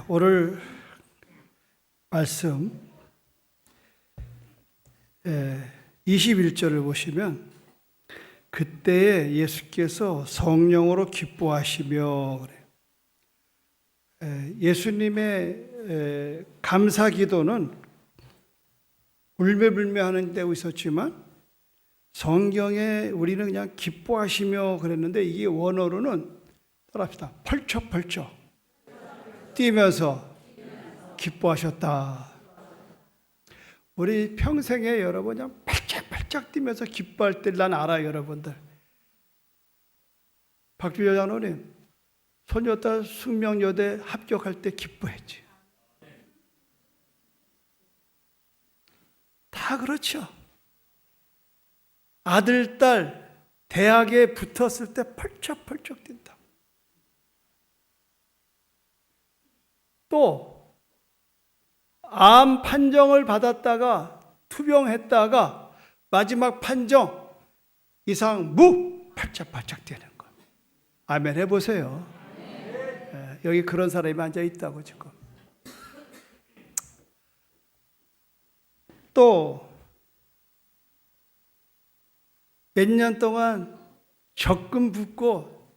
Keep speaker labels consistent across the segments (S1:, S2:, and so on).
S1: 오늘 말씀 21절을 보시면 그때에 예수께서 성령으로 기뻐하시며 예수님의 감사 기도는 울며불며 하는 데고 있었지만 성경에 우리는 그냥 기뻐하시며 그랬는데 이게 원어로는 따라합시다. 펄쩍펄쩍 뛰면서 기뻐하셨다. 우리 평생에 여러분 그냥 팔짝팔짝 뛰면서 기뻐할 때를 난 알아요, 여러분들. 박주여 장로님, 소녀딸 숙명여대 합격할 때 기뻐했지. 다 그렇죠. 아들, 딸 대학에 붙었을 때 펄쩍펄쩍 뛴다. 또 암 판정을 받았다가 투병했다가 마지막 판정 이상 무 팔짝팔짝 뛰는 거. 아멘 해보세요. 여기 그런 사람이 앉아 있다고 지금. 또 몇 년 동안 적금 붓고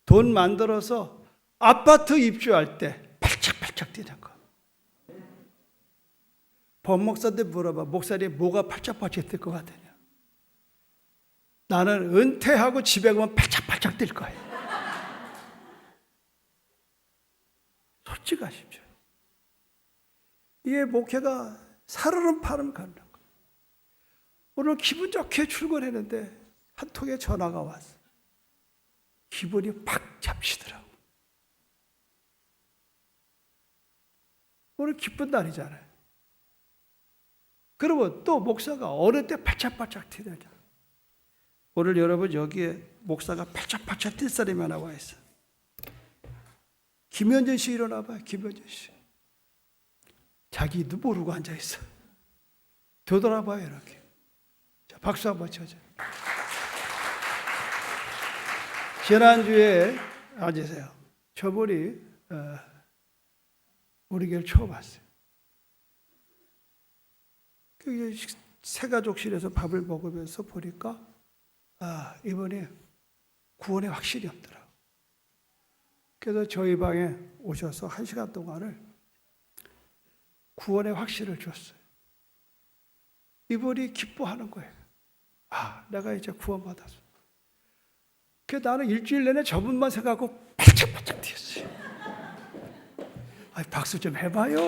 S1: 돈 만들어서 아파트 입주할 때 팔짝팔짝 뛰는 거. 법목사한테 물어봐. 목사님 뭐가 팔짝팔짝 뛸 것 같으냐? 나는 은퇴하고 집에 가면 팔짝팔짝 뛸 거예요. 솔직하십시오. 이게 목회가 살얼음파름 가는 거예요. 오늘 기분 좋게 출근했는데 한 통의 전화가 왔어. 기분이 팍 잡히더라고. 오늘 기쁜 날이잖아요. 그러면 또 목사가 어느 때 팔짝팔짝 뛰느냐. 오늘 여러분 여기에 목사가 팔짝팔짝 뛸 사람이 하나 와 있어. 김현준 씨 일어나봐요. 김현준 씨. 자기도 모르고 앉아 있어. 되돌아봐요 이렇게. 자, 박수 한번 쳐줘. 지난주에 앉으세요. 저분이 우리 교회를 처음 왔어요. 새가족실에서 밥을 먹으면서 보니까 이번에 구원에 확실히 없더라고요. 그래서 저희 방에 오셔서 1시간 동안을 구원의 확신을 줬어요. 이분이 기뻐하는 거예요. 내가 이제 구원받았어. 그래서 나는 일주일 내내 저분만 생각하고 팔짝팔짝 뛰었어요. 박수 좀 해봐요.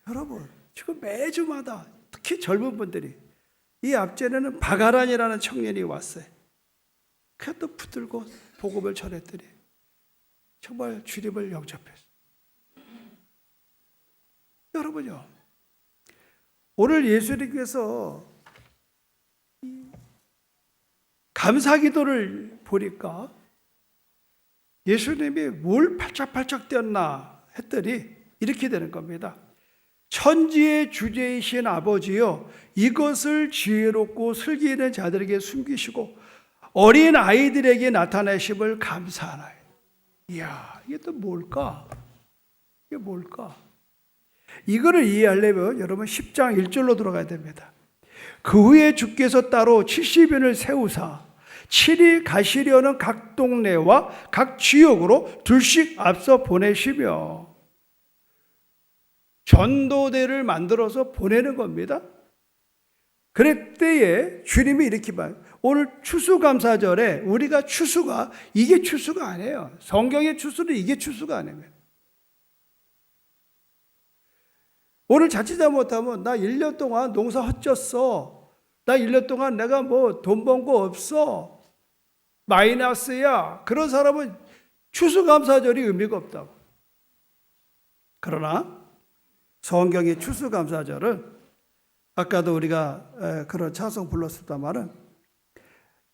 S1: 여러분, 지금 매주마다 특히 젊은 분들이 이 앞전에는 박아란이라는 청년이 왔어요. 그래서 또 붙들고 복음을 전했더니 정말 주님을 영접했어요. 여러분요, 오늘 예수님께서 감사기도를 보니까 예수님이 뭘 팔짝팔짝 뛰었나 했더니 이렇게 되는 겁니다. 천지의 주제이신 아버지여, 이것을 지혜롭고 슬기 있는 자들에게 숨기시고 어린 아이들에게 나타내심을 감사하나이다. 이야, 이게 또 뭘까? 이게 뭘까? 이거를 이해하려면 여러분 10장 1절로 들어가야 됩니다. 그 후에 주께서 따로 70인을 세우사 친히 가시려는 각 동네와 각 지역으로 둘씩 앞서 보내시며, 전도대를 만들어서 보내는 겁니다. 그랬때에 주님이 이렇게 봐요. 오늘 추수감사절에 우리가 추수가 이게 추수가 아니에요. 성경의 추수는 이게 추수가 아니에요. 오늘 자칫 잘못하면 나 1년 동안 농사 헛졌어. 나 1년 동안 내가 돈 번 거 없어. 마이너스야. 그런 사람은 추수감사절이 의미가 없다고. 그러나 성경의 추수감사절은 아까도 우리가 그런 찬송 불렀었다마는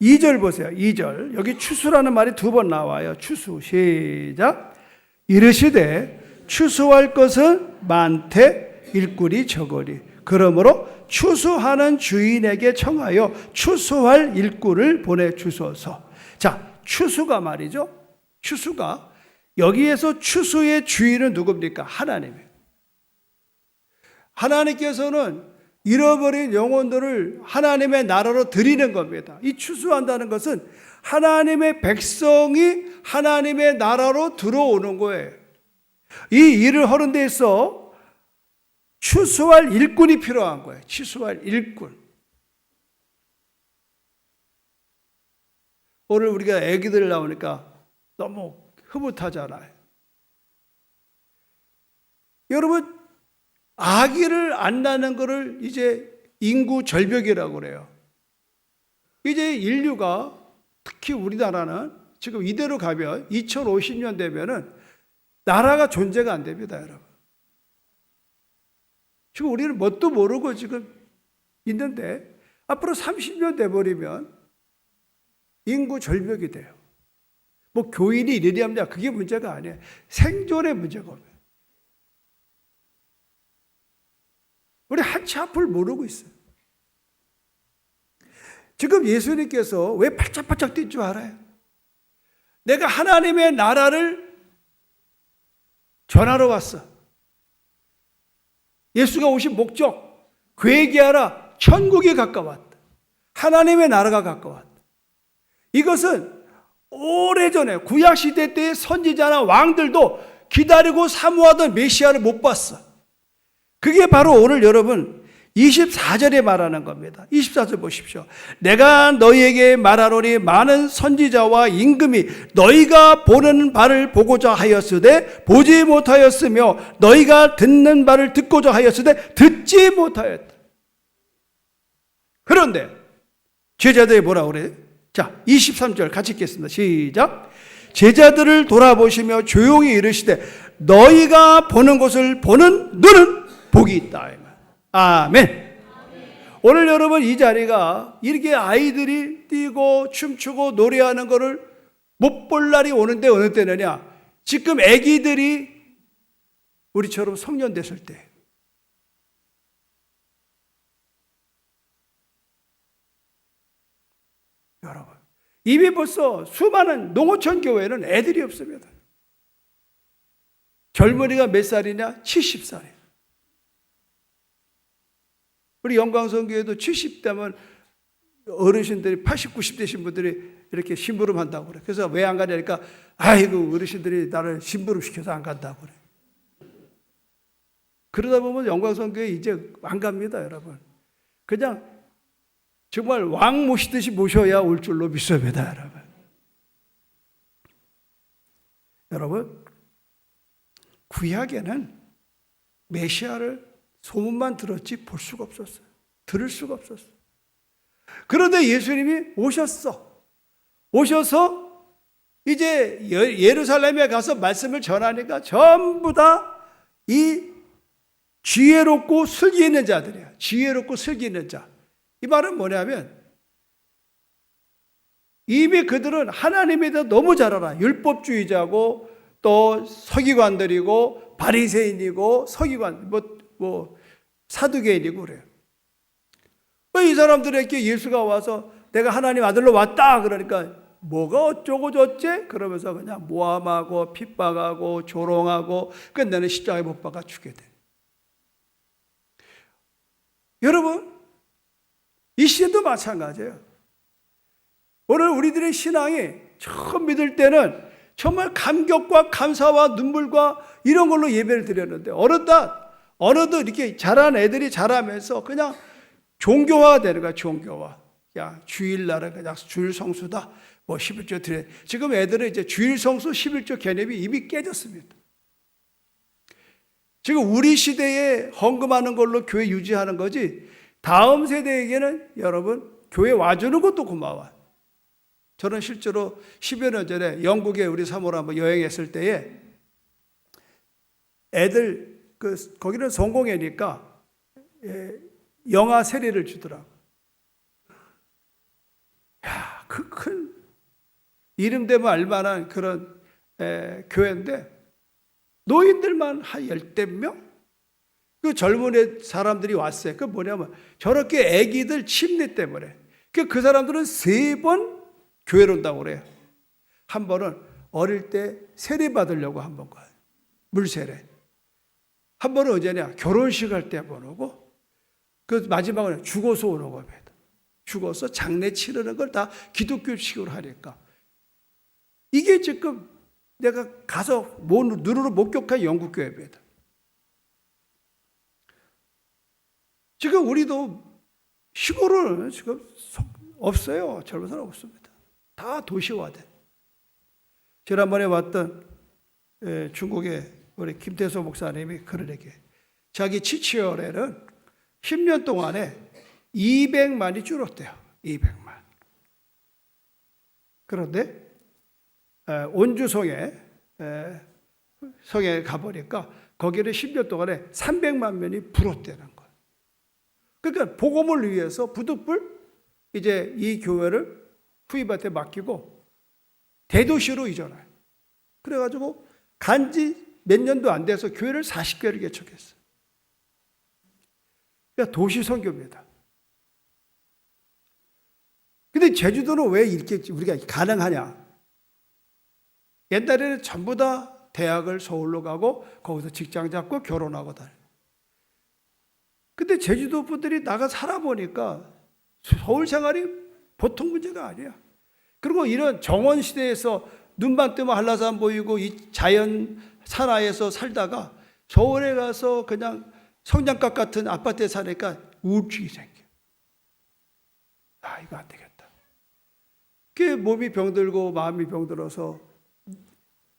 S1: 2절 보세요. 2절. 여기 추수라는 말이 2번 나와요. 추수. 시작. 이르시되 추수할 것은 많되 일꾼이 적으리. 그러므로 추수하는 주인에게 청하여 추수할 일꾼을 보내주소서. 자, 추수가 말이죠. 추수가 여기에서 추수의 주인은 누굽니까? 하나님이에요. 하나님께서는 잃어버린 영혼들을 하나님의 나라로 드리는 겁니다. 이 추수한다는 것은 하나님의 백성이 하나님의 나라로 들어오는 거예요. 이 일을 하는 데서 추수할 일꾼이 필요한 거예요. 추수할 일꾼. 오늘 우리가 애기들 나오니까 너무 흐뭇하잖아요. 여러분, 아기를 안 낳는 것을 이제 인구 절벽이라고 그래요. 이제 인류가, 특히 우리나라는 지금 이대로 가면 2050년 되면은 나라가 존재가 안 됩니다, 여러분. 지금 우리는 뭣도 모르고 지금 있는데 앞으로 30년 돼버리면 인구 절벽이 돼요. 뭐 교인이 이러냐 그게 문제가 아니에요. 생존의 문제가 없어요. 우리 한치 앞을 모르고 있어요. 지금 예수님께서 왜 팔짝팔짝 뛴 줄 알아요? 내가 하나님의 나라를 전하러 왔어. 예수가 오신 목적, 회개하라, 천국이 가까웠다. 하나님의 나라가 가까웠다. 이것은 오래전에 구약시대 때의 선지자나 왕들도 기다리고 사모하던 메시아를 못 봤어. 그게 바로 오늘 여러분 24절에 말하는 겁니다. 24절 보십시오. 내가 너희에게 말하노니 많은 선지자와 임금이 너희가 보는 바를 보고자 하였으되 보지 못하였으며 너희가 듣는 바를 듣고자 하였으되 듣지 못하였다. 그런데 제자들이 뭐라고 그래요? 자, 23절 같이 읽겠습니다. 시작. 제자들을 돌아보시며 조용히 이르시되 너희가 보는 것을 보는 눈은 복이 있다. 아멘. 오늘 여러분 이 자리가 이렇게 아이들이 뛰고 춤추고 노래하는 것을 못 볼 날이 오는데 어느 때느냐? 지금 아기들이 우리처럼 성년 됐을 때. 여러분, 이미 벌써 수많은 농어촌 교회는 애들이 없습니다. 젊은이가 몇 살이냐? 70살이에요. 우리 영광성교회도 70대면 어르신들이 80, 90 되신 분들이 이렇게 심부름 한다고 그래. 그래서 왜 안 가냐니까 아이고 어르신들이 나를 심부름 시켜서 안 간다고 그래. 그러다 보면 영광성교회 이제 안 갑니다, 여러분. 그냥 정말 왕 모시듯이 모셔야 올 줄로 믿습니다, 여러분. 여러분, 구약에는 메시아를 소문만 들었지 볼 수가 없었어요. 들을 수가 없었어요. 그런데 예수님이 오셨어. 오셔서 이제 예루살렘에 가서 말씀을 전하니까 전부 다 이 지혜롭고 슬기 있는 자들이야. 지혜롭고 슬기 있는 자. 이 말은 뭐냐면 이미 그들은 하나님에 대해 너무 잘 알아. 율법주의자고 또 서기관들이고 바리새인이고 서기관 뭐 사두개인이고 그래요. 이 사람들에게 예수가 와서 내가 하나님 아들로 왔다 그러니까 뭐가 어쩌고 저쩌지? 그러면서 그냥 모함하고 핍박하고 조롱하고 끝내는 십자가에 못 박아 죽게 돼. 여러분, 이 시대도 마찬가지예요. 오늘 우리들의 신앙이 처음 믿을 때는 정말 감격과 감사와 눈물과 이런 걸로 예배를 드렸는데 어느덧 이렇게 자란 애들이 자라면서 그냥 종교화가 되는 거야, 종교화. 야, 주일날은 그냥 주일 성수다. 뭐 11조 드려. 지금 애들은 이제 주일 성수 11조 개념이 이미 깨졌습니다. 지금 우리 시대에 헌금하는 걸로 교회 유지하는 거지 다음 세대에게는 여러분 교회 와주는 것도 고마워요. 저는 실제로 10여 년 전에 영국에 우리 사모로 한번 여행했을 때에 애들 거기는 성공회니까 영화 세례를 주더라고. 야, 그 큰 이름 되면 알만한 그런 교회인데 노인들만 한 10대 명? 그 젊은 사람들이 왔어요. 그 뭐냐면 저렇게 애기들 침례 때문에 그 사람들은 3번 교회로 온다고 그래요. 한 번은 어릴 때 세례 받으려고 한 번 가요. 물세례. 한 번은 언제냐? 결혼식 할 때 한 번 오고, 그 마지막은 죽어서 오는 겁니다. 죽어서 장례 치르는 걸 다 기독교식으로 하니까. 이게 지금 내가 가서 눈으로 목격한 영국교회입니다. 지금 우리도 시골은 지금 없어요. 젊은 사람 없습니다. 다 도시화돼. 지난번에 왔던 중국의 우리 김태소 목사님이 그런 얘기해요. 자기 치치열에는 10년 동안에 200만이 줄었대요. 200만. 그런데 온주성에 성에 가보니까 거기는 10년 동안에 300만 명이 불었다는 거예요. 그러니까 복음을 위해서 부득불 이제 이 교회를 후임한테 맡기고 대도시로 이전해요. 그래가지고 간지 몇 년도 안 돼서 교회를 40개를 개척했어요. 그러니까 도시 선교입니다. 근데 제주도는 왜 이렇게 우리가 가능하냐? 옛날에는 전부 다 대학을 서울로 가고 거기서 직장 잡고 결혼하고 다녀요. 근데 제주도 분들이 나가 살아보니까 서울 생활이 보통 문제가 아니야. 그리고 이런 정원 시대에서 눈만 뜨면 한라산 보이고 이 자연 산하에서 살다가 서울에 가서 그냥 성냥갑 같은 아파트에 사니까 우울증이 생겨. 아, 이거 안 되겠다. 그 몸이 병들고 마음이 병들어서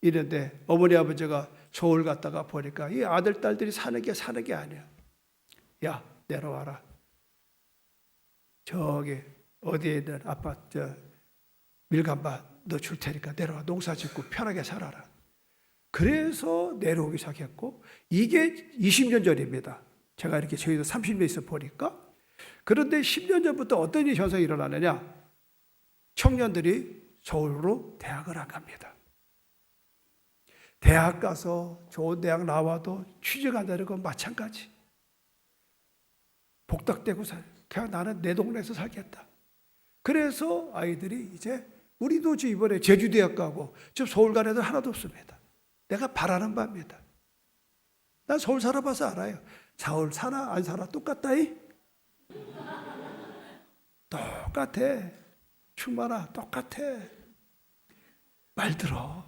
S1: 이런데 어머니 아버지가 서울 갔다가 보니까 이 아들 딸들이 사는 게 아니야. 야, 내려와라. 저기 어디에 있는 아파트 밀감밭 너 줄 테니까 내려와. 농사 짓고 편하게 살아라. 그래서 내려오기 시작했고, 이게 20년 전입니다. 제가 이렇게 저희도 30년 있어 보니까. 그런데 10년 전부터 어떤 현상이 일어나느냐? 청년들이 서울로 대학을 안 갑니다. 대학 가서 좋은 대학 나와도 취직 안 되는 건 마찬가지. 복닥대고 그냥 나는 내 동네에서 살겠다. 그래서 아이들이 이제 우리도 지금 이번에 제주대학 가고 지금 서울 간 애들 하나도 없습니다. 내가 바라는 바입니다. 난 서울 살아봐서 알아요. 서울 사나 안 사나 똑같다이? 똑같아. 충만아 똑같아. 말 들어.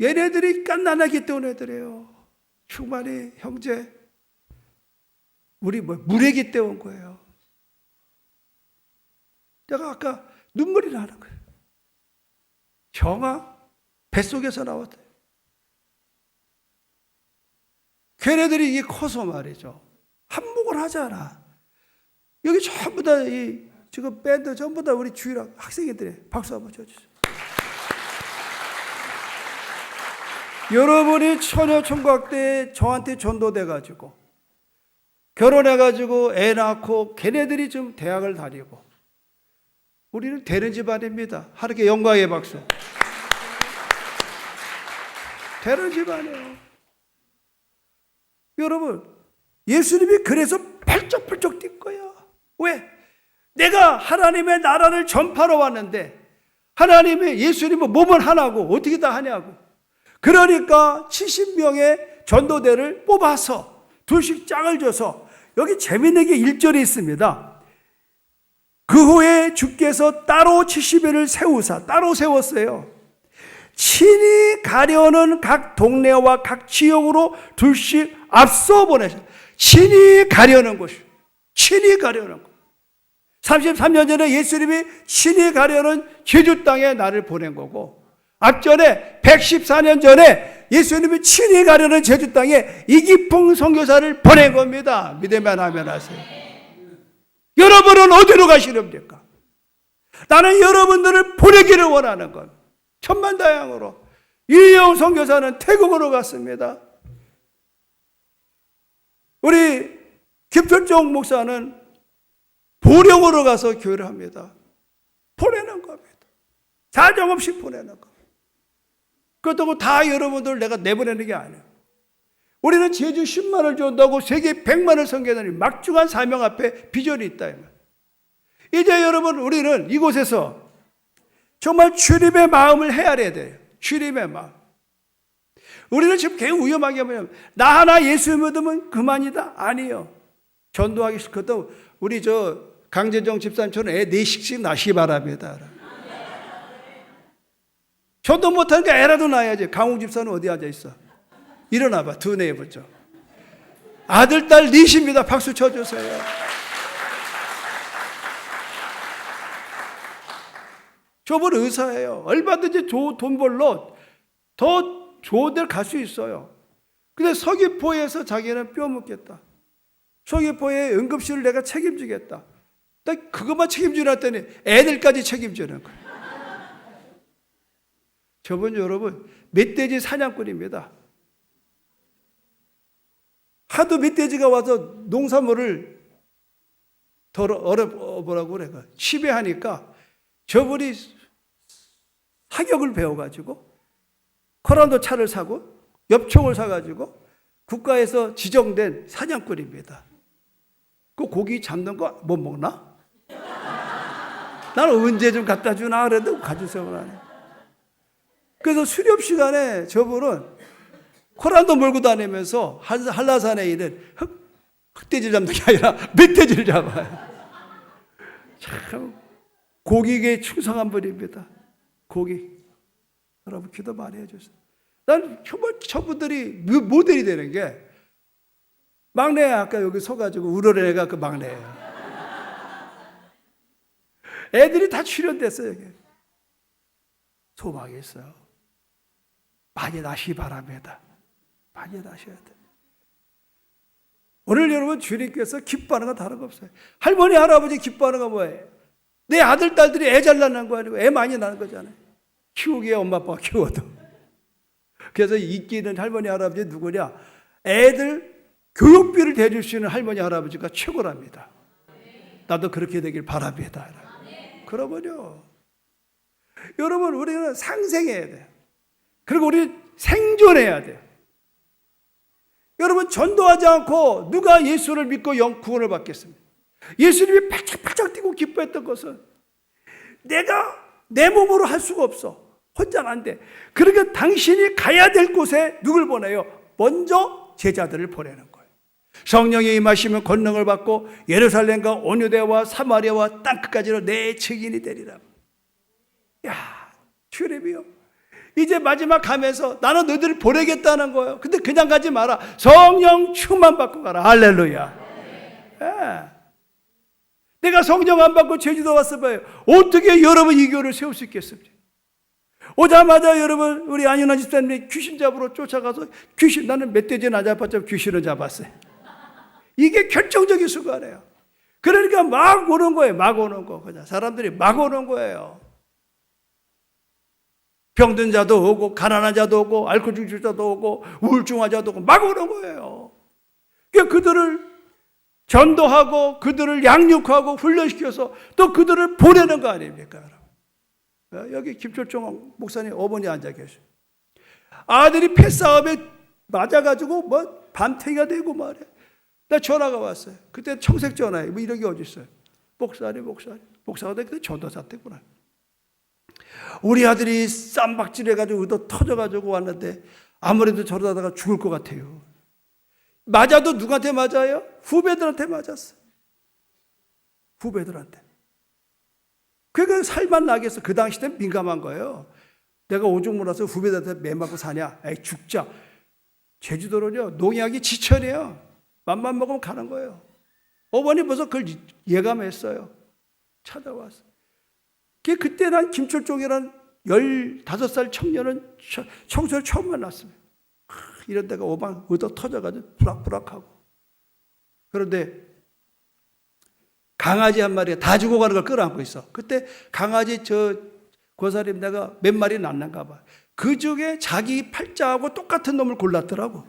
S1: 얘네들이 깐난하기 때문에 애들이에요. 충만이 형제 우리 물에기 때문에 온 거예요. 내가 아까 눈물이 나는 거예요. 정아 뱃속에서 나왔대. 걔네들이 이게 커서 말이죠. 한몫을 하잖아. 여기 전부 다 지금 밴드 전부 다 우리 주일학 학생들이 박수 한번 쳐주세요. 여러분이 처녀 총각 때 저한테 전도돼가지고 결혼해가지고 애 낳고 걔네들이 좀 대학을 다니고 우리는 되는 집안입니다. 하나님께 영광의 박수. 되는 집안이에요. 여러분 예수님이 그래서 펄쩍펄쩍 뛴 거야. 왜? 내가 하나님의 나라를 전파로 왔는데 하나님의 예수님은 몸은 하나고 어떻게 다 하냐고. 그러니까 70명의 전도대를 뽑아서 둘씩 짝을 줘서 여기 재밌는 게 1절에 있습니다. 그 후에 주께서 따로 70일을 세우사 따로 세웠어요. 친히 가려는 각 동네와 각 지역으로 둘씩 앞서 보내셨어요. 친히 가려는 곳이에요. 친히 가려는 곳. 33년 전에 예수님이 친히 가려는 제주 땅에 나를 보낸 거고 앞전에 114년 전에 예수님이 친히 가려는 제주 땅에 이기풍 선교사를 보낸 겁니다. 믿으면 아멘 하세요. 여러분은 어디로 가시렵니까? 나는 여러분들을 보내기를 원하는 것. 천만다양으로. 이영 선교사는 태국으로 갔습니다. 우리 김철종 목사는 보령으로 가서 교회를 합니다. 보내는 겁니다. 사정없이 보내는 겁니다. 그렇다고 다 여러분들 내가 내보내는 게 아니에요. 우리는 제주 10만을 준다고 세계 100만을 섬기다니 막중한 사명 앞에 비전이 있다. 이제 여러분, 우리는 이곳에서 정말 주님의 마음을 헤아려야 돼요. 주님의 마음. 우리는 지금 굉장히 위험하게 보면 나 하나 예수 믿으면 그만이다. 아니요. 전도하기 싫거든. 우리 강재정 집사님처럼 애 4씩씩 낳으시기 바랍니다. 전도 못하니까 애라도 낳아야지. 강웅 집사는 어디 앉아있어? 일어나봐. 두뇌 해보죠. 아들, 딸 넷입니다. 박수 쳐주세요. 저분 의사예요. 얼마든지 돈 벌러 더 좋은 데를 갈 수 있어요. 근데 서귀포에서 자기는 뼈 묻겠다. 서귀포의 응급실을 내가 책임지겠다. 딱 그것만 책임지라 했더니 애들까지 책임지는 거예요. 저분 여러분 멧돼지 사냥꾼입니다. 하도 멧돼지가 와서 농산물을 뭐라고 그래, 지배하니까 저분이 사격을 배워가지고 코란도 차를 사고 엽총을 사가지고 국가에서 지정된 사냥꾼입니다. 그 고기 잡는 거 못 먹나? 나는 언제 좀 갖다 주나 그래도 가주세요. 하네. 그래서 수렵 시간에 저분은 코란도 몰고 다니면서 한라산에 있는 흑돼지를 잡는 게 아니라 멧돼지를 잡아요. 참 고기에 충성한 분입니다. 고기. 여러분 기도 많이 해주세요. 난 정말 저분들이 모델이 되는 게 막내야. 아까 여기 서가지고 우르는 애가 그 막내예요. 애들이 다 출연됐어요. 여기. 소망이 있어요. 많이 나시기 바랍니다. 많이 나셔야 돼. 오늘 여러분 주님께서 기뻐하는 건 다른 거 없어요. 할머니 할아버지 기뻐하는 건 뭐예요? 내 아들 딸들이 애 잘 낳는 거 아니고 애 많이 낳는 거잖아요. 키우기에 엄마 아빠가 키워도. 그래서 인기 있는 할머니 할아버지 누구냐? 애들 교육비를 대줄 수 있는 할머니 할아버지가 최고랍니다. 나도 그렇게 되길 바랍니다. 그러면요, 여러분 우리는 상생해야 돼요. 그리고 우리 생존해야 돼요. 여러분 전도하지 않고 누가 예수를 믿고 구원을 받겠습니까? 예수님이 팔짝팔짝 뛰고 기뻐했던 것은 내가 내 몸으로 할 수가 없어. 혼자는 안 돼. 그러니까 당신이 가야 될 곳에 누굴 보내요? 먼저 제자들을 보내는 거예요. 성령이 임하시면 권능을 받고 예루살렘과 온유대와 사마리아와 땅끝까지로 내 증인이 되리라. 야, 주님이요. 이제 마지막 가면서 나는 너희들을 보내겠다는 거예요. 근데 그냥 가지 마라. 성령 충만 받고 가라. 할렐루야. 예. 내가 성령 안 받고 제주도 왔어 봐요. 어떻게 여러분 이 교회를 세울 수 있겠습니까? 오자마자 여러분 우리 안윤아 집사님이 귀신 잡으러 쫓아가서 나는 멧돼지는 안 잡았지만 귀신을 잡았어요. 이게 결정적인 순간이에요. 그러니까 막 오는 거예요. 막 오는 거. 그냥 사람들이 막 오는 거예요. 병든 자도 오고 가난한 자도 오고 알코올 중독자도 오고 우울증 환자도 오고 막 오는 거예요. 그러니까 그들을 전도하고 그들을 양육하고 훈련시켜서 또 그들을 보내는 거 아닙니까? 여기 김철종 목사님 어머니 앉아 계셔. 아들이 패싸움에 맞아가지고 뭐 밤탱이가 되고 말이야. 나 전화가 왔어요. 그때 청색 전화에 뭐 이런 게 어디 있어요? 목사가 그때 전도사 때구나. 우리 아들이 쌈박질 해가지고 얻어 터져가지고 왔는데 아무래도 저러다가 죽을 것 같아요. 맞아도 누구한테 맞아요? 후배들한테 맞았어. 후배들한테. 그러니까 살만 나겠어. 그 당시 때 민감한 거예요. 내가 오죽 몰라서 후배들한테 매 맞고 사냐? 에이, 죽자. 제주도는요, 농약이 지천이에요. 맘만 먹으면 가는 거예요. 어머니 벌써 그걸 예감했어요. 찾아왔어. 그때 난 김철종이라는 15살 청년은 청소를 처음 만났습니다. 이런 데가 오방 얻어 터져가지고 부락부락하고. 그런데 강아지 한 마리가 다 죽어가는 걸 끌어안고 있어. 그때 강아지 고사림 내가 몇 마리 낳는가 봐. 그 중에 자기 팔자하고 똑같은 놈을 골랐더라고.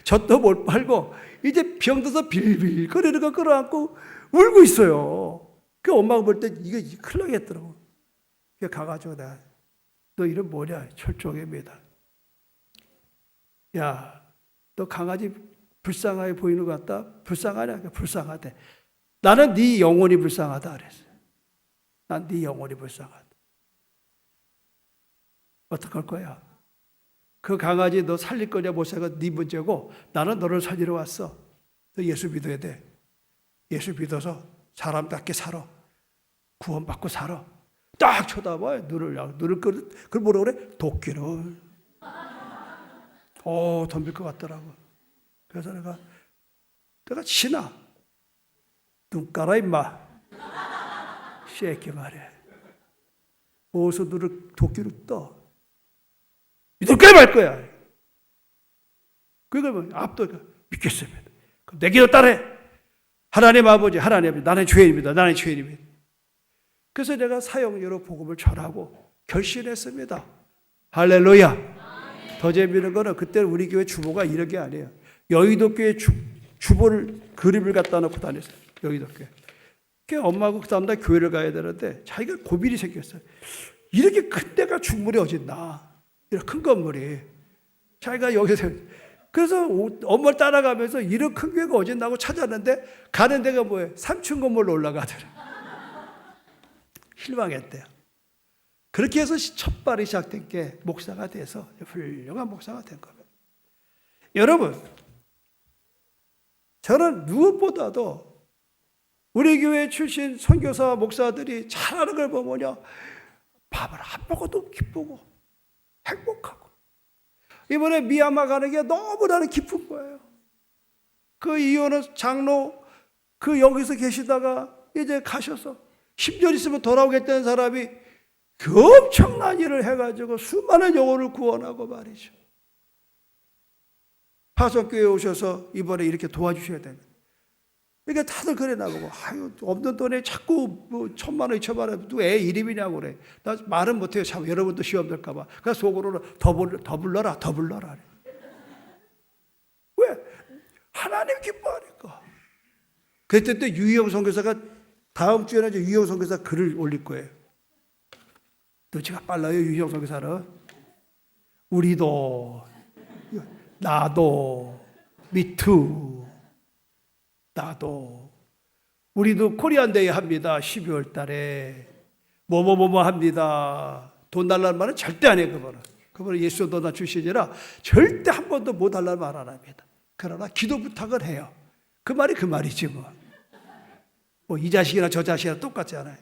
S1: 젖도 못 빨고 이제 병들어서 빌빌 거리는 거 끌어안고 울고 있어요. 그 엄마가 볼 때 이거 큰일 나겠더라고. 그래 가가지고 내가 너 이름 뭐냐? 철종입니다. 야, 너 강아지 불쌍하게 보이는 것 같다? 불쌍하냐? 불쌍하대. 나는 네 영혼이 불쌍하다 그랬어요. 난 네 영혼이 불쌍하다. 어떡할 거야? 그 강아지 너 살릴 거냐 못 살까 네 문제고 나는 너를 살리러 왔어. 너 예수 믿어야 돼. 예수 믿어서 사람답게 살아. 구원받고 살아. 딱 쳐다봐. 눈을 그걸 뭐라 그래? 도끼를. 덤빌 것 같더라고. 그래서 내가 신아 눈 깔아 임마. 새끼 말이야. 어디서 눈을 도끼를 떠. 믿을 거야 말 거야. 그걸 뭐 압도가 믿겠습니다. 그럼 내 기도 따래. 하나님 아버지, 하나님 아버지, 나는 죄인입니다. 나는 죄인입니다. 그래서 내가 사형제로 복음을 전하고 결심했습니다. 할렐루야. 더 재미있는 거는 그때는 우리 교회 주보가 이런 게 아니에요. 여의도 교회 주보를 그림을 갖다 놓고 다녔어요. 여의도 교회. 엄마하고 그 다음날 교회를 가야 되는데 자기가 고민이 생겼어요. 이렇게 큰 데가 중물이 어딨나. 이런 큰 건물이. 자기가 여기서 그래서 엄마를 따라가면서 이런 큰 교회가 어딨나고 찾았는데 가는 데가 뭐예요? 3층 건물로 올라가더라. 실망했대요. 그렇게 해서 첫 발이 시작된 게 목사가 돼서 훌륭한 목사가 된 겁니다. 여러분, 저는 무엇보다도 우리 교회 출신 선교사와 목사들이 잘하는 걸 보면요, 밥을 안 먹어도 기쁘고 행복하고 이번에 미얀마 가는 게 너무 나는 기쁜 거예요. 그 이혼은 장로 여기서 계시다가 이제 가셔서 10년 있으면 돌아오겠다는 사람이 그 엄청난 일을 해가지고 수많은 영혼을 구원하고 말이죠. 파송교회에 오셔서 이번에 이렇게 도와주셔야 됩니다. 그러니까 다들 그래 나보고 없는 돈에 자꾸 뭐 1,000만 원, 2,000만 원 누구 애 이름이냐고 그래. 나 말은 못해요. 참 여러분도 시험 될까 봐. 그래서 속으로는 더 불러라. 왜? 하나님 기뻐하니까. 그때 또 유희영 선교사가 다음 주에는 이제 유희영 선교사 글을 올릴 거예요. 눈치가 빨라요. 유희영 선교사는. 우리도 나도 미투 나도 우리도 코리안데이 합니다. 12월 달에 뭐뭐 합니다. 돈 달라는 말은 절대 안 해요. 그분은 예수 도나 출신이라 절대 한 번도 뭐 달라는 말 안 합니다. 그러나 기도 부탁을 해요. 그 말이 그 말이지 뭐 이 자식이나 저 자식이나 똑같잖아요.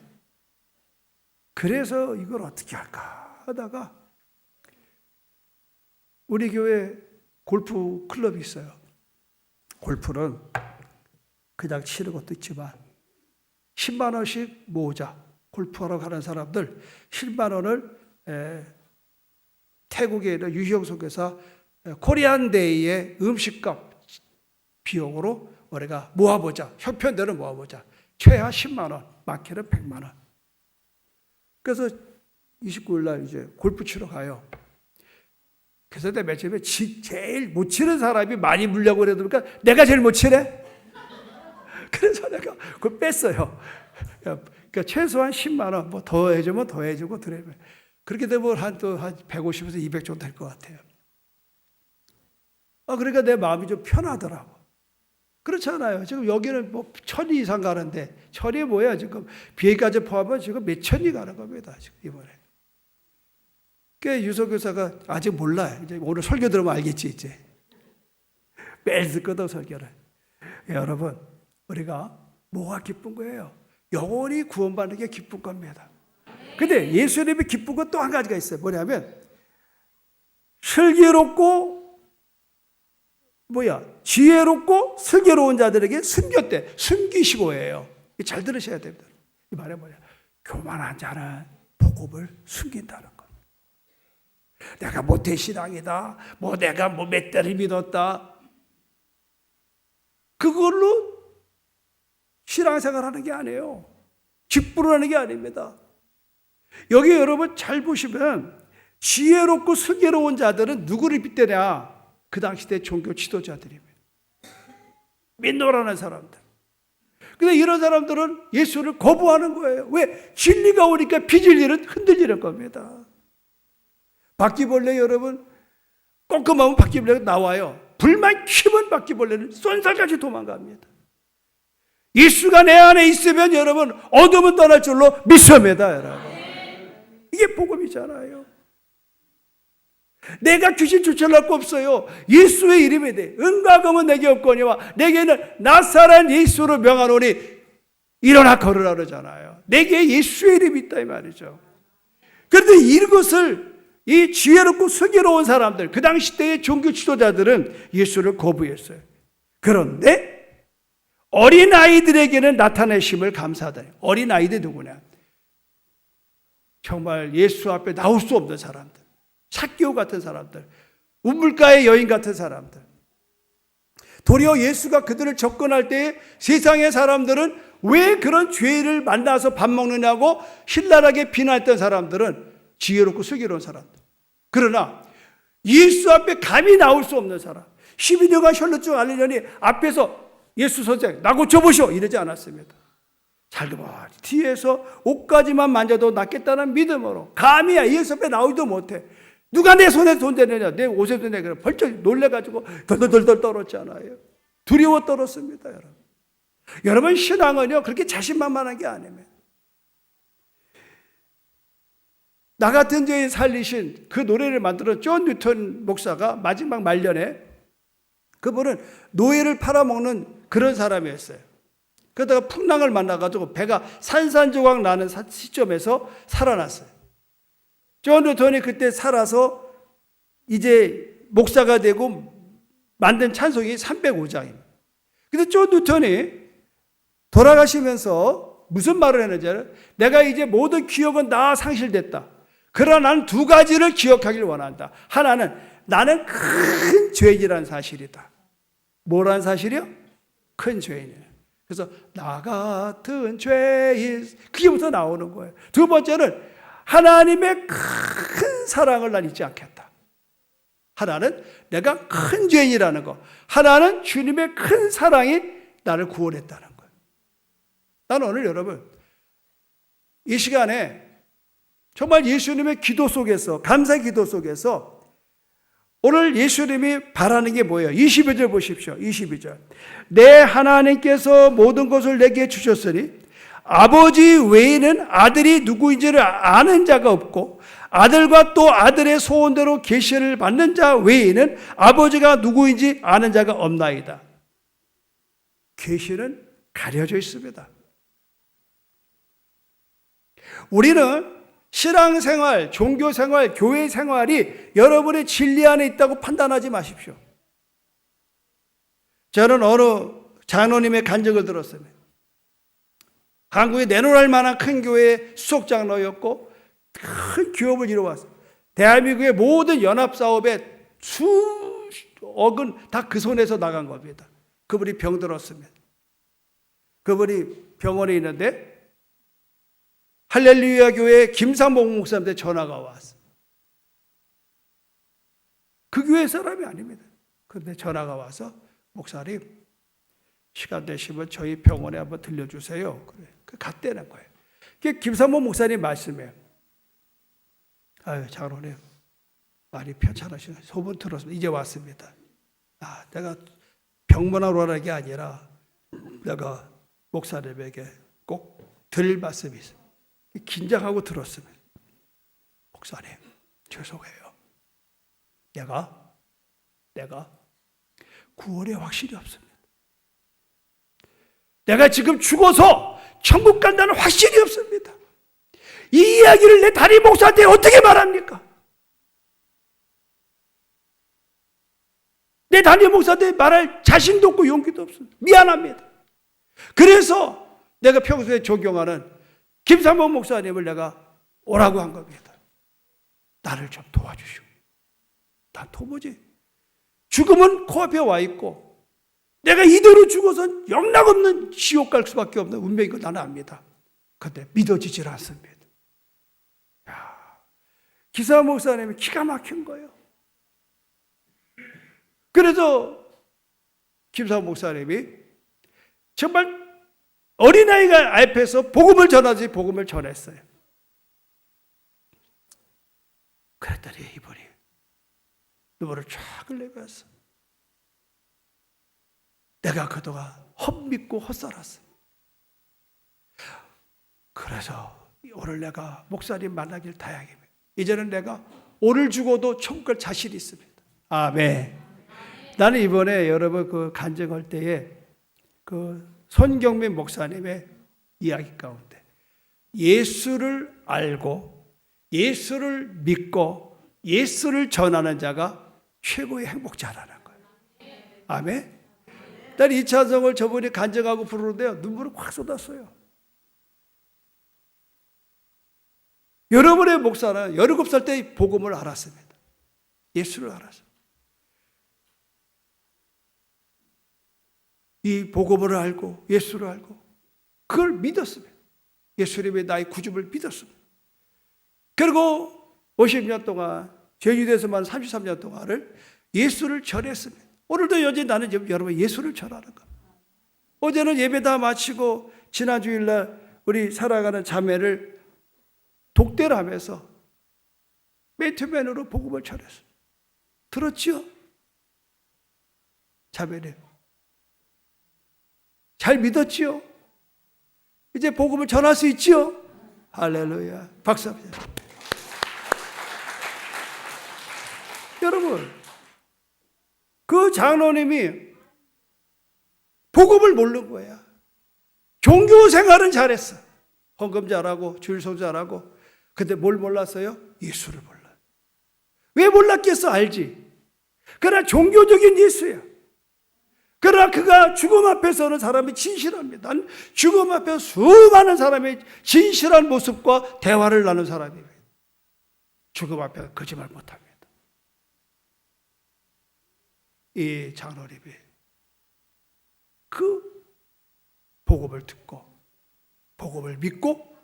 S1: 그래서 이걸 어떻게 할까 하다가 우리 교회 골프 클럽이 있어요. 골프는 그냥 치는 것도 있지만 10만 원씩 모으자. 골프하러 가는 사람들 10만 원을 태국에 있는 유희영 선교사 코리안데이의 음식값 비용으로 우리가 모아보자. 형편대로 모아보자. 최하 10만 원, 많게는 100만 원. 그래서 29일 날 이제 골프 치러 가요. 그래서 내가 맨 처음에 제일 못 치는 사람이 많이 물려고 그러니까 내가 제일 못 치네? 그래서 내가 그걸 뺐어요. 그러니까 최소한 10만 원, 뭐 더 해주면 더 해주고 드리면. 그렇게 되면 한 150에서 200 정도 될 것 같아요. 그러니까 내 마음이 좀 편하더라고. 그렇잖아요. 지금 여기는 뭐 1,000이 이상 가는데, 1,000이 뭐야? 지금 비행까지 포함하면 지금 몇 천이 가는 겁니다. 지금 이번에. 유석 교사가 아직 몰라요. 이제 오늘 설교 들으면 알겠지, 이제. 매일 듣거든, 설교를. 여러분, 우리가 뭐가 기쁜 거예요? 영원히 구원받는 게 기쁜 겁니다. 근데 예수님이 기쁜 건 또 한 가지가 있어요. 뭐냐면, 슬기롭고, 지혜롭고 슬기로운 자들에게 숨겼대. 숨기시고예요. 잘 들으셔야 됩니다. 이 말은 뭐냐? 교만한 자는 복음을 숨긴다는 거. 내가 모태신앙이다. 내가 몇 대를 믿었다. 그걸로 신앙생활 하는 게 아니에요. 직분하는 게 아닙니다. 여기 여러분 잘 보시면 지혜롭고 슬기로운 자들은 누구를 빗대냐? 그 당시 때 종교 지도자들입니다. 믿노라는 사람들. 근데 이런 사람들은 예수를 거부하는 거예요. 왜? 진리가 오니까 비진리는 흔들리는 겁니다. 바퀴벌레 여러분, 꼼꼼하면 바퀴벌레가 나와요. 불만 키면 바퀴벌레는 쏜살같이 도망갑니다. 예수가 내 안에 있으면 여러분 어둠은 떠날 줄로 믿습니다. 여러분, 이게 복음이잖아요. 내가 귀신 쫓아낼 거 없어요. 예수의 이름에 대해 은과 금은 내게 없거니와 내게는 나사렛 예수로 명하노니 일어나 걸으라 그러잖아요. 내게 예수의 이름이 있다 이 말이죠. 그런데 이것을 이 지혜롭고 슬기로운 사람들, 그 당시 때의 종교 지도자들은 예수를 거부했어요. 그런데 어린아이들에게는 나타내심을 감사하다. 어린아이들 누구냐? 정말 예수 앞에 나올 수 없는 사람들, 삭개오 같은 사람들, 우물가의 여인 같은 사람들. 도리어 예수가 그들을 접근할 때 세상의 사람들은 왜 그런 죄를 만나서 밥 먹느냐고 신랄하게 비난했던 사람들은 지혜롭고 슬기로운 사람들. 그러나 예수 앞에 감히 나올 수 없는 사람, 12년간 혈루증 앓으려니 앞에서 예수 선생 나 고쳐보시오 이러지 않았습니다. 잘 봐, 뒤에서 옷까지만 만져도 낫겠다는 믿음으로 감히 예수 앞에 나오지도 못해. 누가 내 손에 손 대느냐, 내 옷에 손 대느냐, 벌쩍 놀래가지고 덜덜덜 떨었잖아요. 두려워 떨었습니다. 여러분 신앙은요 그렇게 자신만만한 게 아닙니다. 나 같은 죄인 살리신 그 노래를 만들어 존 뉴턴 목사가 마지막 말년에, 그분은 노예를 팔아먹는 그런 사람이었어요. 그러다가 풍랑을 만나가지고 배가 산산조각 나는 시점에서 살아났어요. 존 뉴턴이 그때 살아서 이제 목사가 되고 만든 찬송이 305장입니다. 근데 존 뉴턴이 돌아가시면서 무슨 말을 했는지 알아요? 내가 이제 모든 기억은 다 상실됐다. 그러나 나는 두 가지를 기억하길 원한다. 하나는 나는 큰 죄인이라는 사실이다. 뭐라는 사실이요? 큰 죄인이에요. 그래서 나 같은 죄인, 그게부터 나오는 거예요. 두 번째는 하나님의 큰 사랑을 난 잊지 않겠다. 하나는 내가 큰 죄인이라는 거, 하나는 주님의 큰 사랑이 나를 구원했다는 거예요. 나는 오늘 여러분 이 시간에 정말 예수님의 기도 속에서, 감사 기도 속에서 오늘 예수님이 바라는 게 뭐예요? 22절 보십시오. 22절. 내 하나님께서 모든 것을 내게 주셨으니 아버지 외에는 아들이 누구인지를 아는 자가 없고 아들과 또 아들의 소원대로 계시를 받는 자 외에는 아버지가 누구인지 아는 자가 없나이다. 계시는 가려져 있습니다. 우리는 신앙생활, 종교생활, 교회생활이 여러분의 진리 안에 있다고 판단하지 마십시오. 저는 어느 장로님의 간증을 들었습니다. 한국에 내놓을 만한 큰 교회의 수석장로였고 큰 기업을 이루어왔어요. 대한민국의 모든 연합사업에 수억은 다 그 손에서 나간 겁니다. 그분이 병들었습니다. 그분이 병원에 있는데 할렐루야 교회 김상복 목사한테 전화가 왔어요. 그 교회 사람이 아닙니다. 그런데 전화가 와서 목사님 시간 되시면 저희 병원에 한번 들려주세요. 그래. 갔다는 거예요. 김상복 목사님 말씀이에요. 아유 장로님 많이 편찮으시네. 소문 들었습니다. 이제 왔습니다. 내가 병문안으로 하는 게 아니라 내가 목사님에게 꼭 드릴 말씀이 있어요. 긴장하고 들었습니다. 목사님 죄송해요. 내가 구원의 확신이 없습니다. 내가 지금 죽어서 천국 간다는 확신이 없습니다. 이 이야기를 내 담임 목사한테 어떻게 말합니까? 내 담임 목사한테 말할 자신도 없고 용기도 없습니다. 미안합니다. 그래서 내가 평소에 존경하는 김상복 목사님을 내가 오라고 한 겁니다. 나를 좀 도와주시오. 난 도무지 죽음은 코앞에 와 있고 내가 이대로 죽어서 영락없는 지옥 갈 수밖에 없는 운명인 걸 나는 압니다. 그런데 믿어지질 않습니다. 기사 목사님이 기가 막힌 거예요. 그래서 김상복 목사님이 정말 어린아이가 앞에서 복음을 전하지 복음을 전했어요. 그랬더니 이분이 눈물을 쫙 흘리면서 내가 그동안 헛믿고 헛살았어. 그래서 오늘 내가 목사님 만나길 다행입니다. 이제는 내가 오늘 죽어도 천국 갈 자신이 있습니다. 아멘. 나는 이번에 여러분 그 간증할 때에 그 손경민 목사님의 이야기 가운데 예수를 알고 예수를 믿고 예수를 전하는 자가 최고의 행복자라는 거예요. 아멘. 난 이 찬송을 저번에 간증하고 부르는데요, 눈물을 확 쏟았어요. 여러분의 목사는 17살 때 복음을 알았습니다. 예수를 알았어요. 이 복음을 알고 예수를 알고 그걸 믿었습니다. 예수님의 나의 구주를 믿었습니다. 그리고 50년 동안 제주도에서만 33년 동안을 예수를 전했습니다. 오늘도 여전히 나는 여러분 예수를 전하는 겁니다. 어제는 예배 다 마치고 지난 주일날 우리 살아가는 자매를 독대를 하면서 맨투맨으로 복음을 전했어요. 들었죠? 자매님 잘 믿었지요? 이제 복음을 전할 수 있지요? 할렐루야. 박수 한번. 여러분, 그 장로님이 복음을 모르는 거야. 종교 생활은 잘했어. 헌금 잘하고 줄서 잘하고. 근데 뭘 몰랐어요? 예수를 몰라. 왜 몰랐겠어? 알지. 그러나 종교적인 예수야. 그러나 그가 죽음 앞에 서는 사람이 진실합니다. 난 죽음 앞에 수많은 사람의 진실한 모습과 대화를 나눈 사람이에요. 죽음 앞에 거짓말 못합니다. 이 장로님이 그 복음을 듣고 복음을 믿고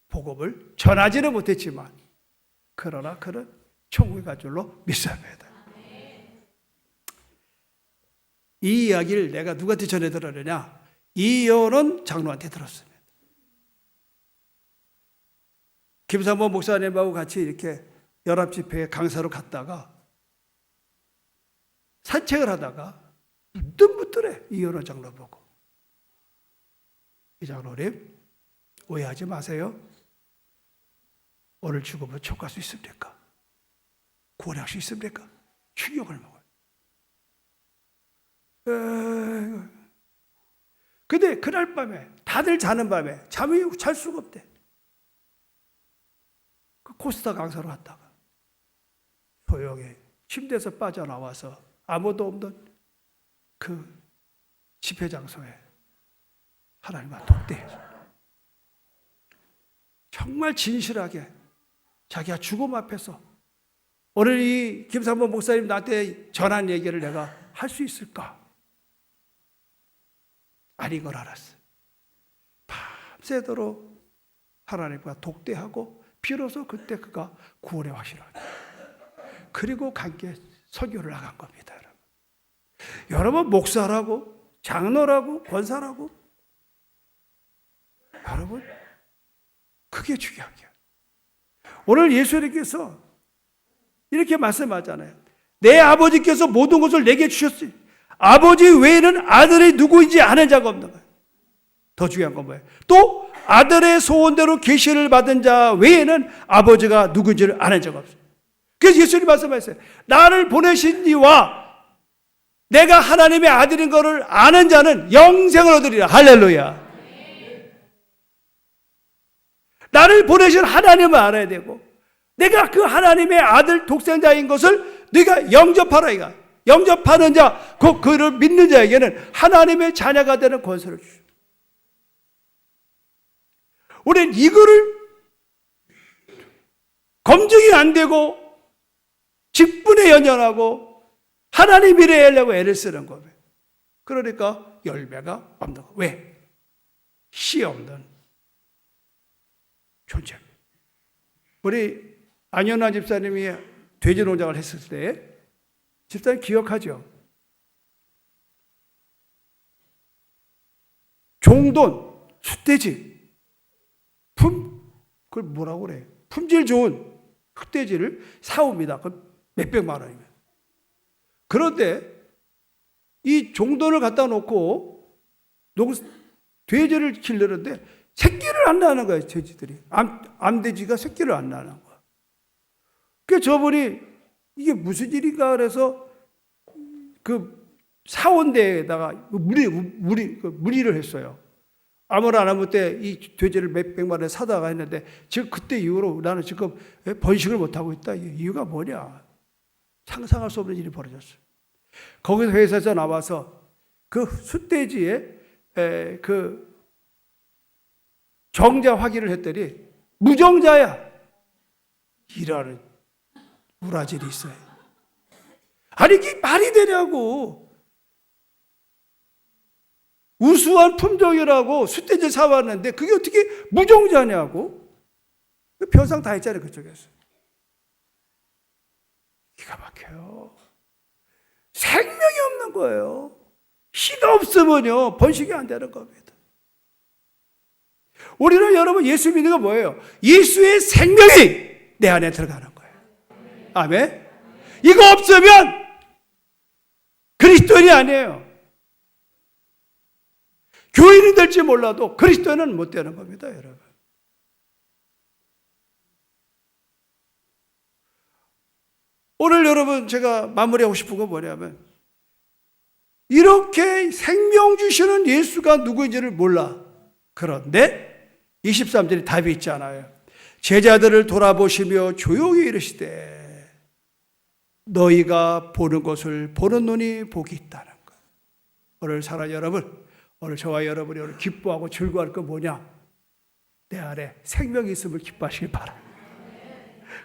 S1: 복음을 전하지는 못했지만 그러나 그는 천국에 갈 줄로 믿습니다. 이 이야기를 내가 누구한테 전해 들었느냐? 이효원 장로한테 들었습니다. 김삼원 목사님하고 같이 이렇게 연합집회에 강사로 갔다가 산책을 하다가 문득문득해 이효원 장로 보고, 이 장로님 오해하지 마세요. 오늘 죽으면 촉 갈 수 있습니까? 구원할 수 있습니까? 충격을 먹어요. 근데 그날 밤에 다들 자는 밤에 잠이 잘 수가 없대. 그 코스타 강사로 갔다가 조용히 침대에서 빠져나와서 아무도 없는 그 집회 장소에 하나님과 독대해서 정말 진실하게 자기가 죽음 앞에서 오늘 이 김삼번 목사님 나한테 전한 얘기를 내가 할 수 있을까? 아닌 걸 알았어요. 밤새도록 하나님과 독대하고 비로소 그때 그가 구원의 확신을 그리고 관계 설교를 나간 겁니다. 여러분 목사라고 장로라고 권사라고 여러분 그게 중요한 거예요. 오늘 예수님께서 이렇게 말씀하잖아요. 내 아버지께서 모든 것을 내게 주셨어요. 아버지 외에는 아들이 누구인지 아는 자가 없는 거예요. 더 중요한 건 뭐예요? 또 아들의 소원대로 계시를 받은 자 외에는 아버지가 누구인지를 아는 자가 없어요. 그래서 예수님이 말씀하셨어요. 나를 보내신 이와 내가 하나님의 아들인 것을 아는 자는 영생을 얻으리라. 할렐루야. 나를 보내신 하나님을 알아야 되고 내가 그 하나님의 아들 독생자인 것을 네가 영접하라. 이가 영접하는 자, 그를 믿는 자에게는 하나님의 자녀가 되는 권세를 주십니다. 우리는 이거를 검증이 안 되고 직분에 연연하고 하나님 일에 하려고 애를 쓰는 거예요. 그러니까 열매가 없는 거예요. 왜? 씨 없는 존재. 우리 안현아 집사님이 돼지 농장을 했을 때 집사님 기억하죠? 종돈, 숫돼지, 그걸 뭐라고 그래? 품질 좋은 흑돼지를 사옵니다. 그 몇백만 원이면. 그런데 이 종돈을 갖다 놓고 돼지를 기르는데 새끼를 안 낳는 거예요, 돼지들이. 암돼지가 새끼를 안 낳는 거야. 그래서 저분이 이게 무슨 일인가 그래서 그 사원대에다가 문의를 했어요. 아무나 안 하면 때 이 돼지를 몇백만 원 사다가 했는데 지금 그때 이후로 나는 지금 번식을 못하고 있다. 이유가 뭐냐? 상상할 수 없는 일이 벌어졌어요. 거기서 회사에서 나와서 그 숫돼지의 그 정자 확인을 했더니 무정자야. 이라는 우라질이 있어요. 아니 이게 말이 되냐고. 우수한 품종이라고 숫돼지 사왔는데 그게 어떻게 무정자냐고. 변상 다 했잖아요, 그쪽에서. 기가 막혀요. 생명이 없는 거예요. 씨가 없으면요 번식이 안 되는 겁니다. 우리는 여러분 예수 믿는 거 뭐예요? 예수의 생명이 내 안에 들어가는 거예요. 아멘. 이거 없으면 그리스도인이 아니에요. 교인이 될지 몰라도 그리스도인은 못 되는 겁니다, 여러분. 오늘 여러분 제가 마무리하고 싶은 건 뭐냐면 이렇게 생명 주시는 예수가 누구인지를 몰라. 그런데 23절에 답이 있잖아요. 제자들을 돌아보시며 조용히 이르시되 너희가 보는 것을 보는 눈이 복이 있다는 것. 오늘 사랑하는 여러분, 오늘 저와 여러분이 오늘 기뻐하고 즐거워할 거 뭐냐? 내 안에 생명이 있음을 기뻐하시기 바랍니다.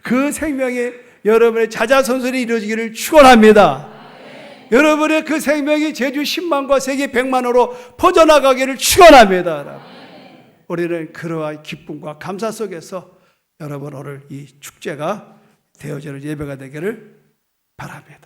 S1: 그 생명이 여러분의 자자손손이 이루어지기를 축원합니다. 여러분의 그 생명이 제주 10만과 세계 100만으로 퍼져나가기를 축원합니다. 우리는 그러한 기쁨과 감사 속에서 여러분 오늘 이 축제가 되어지는 예배가 되기를 바랍니다.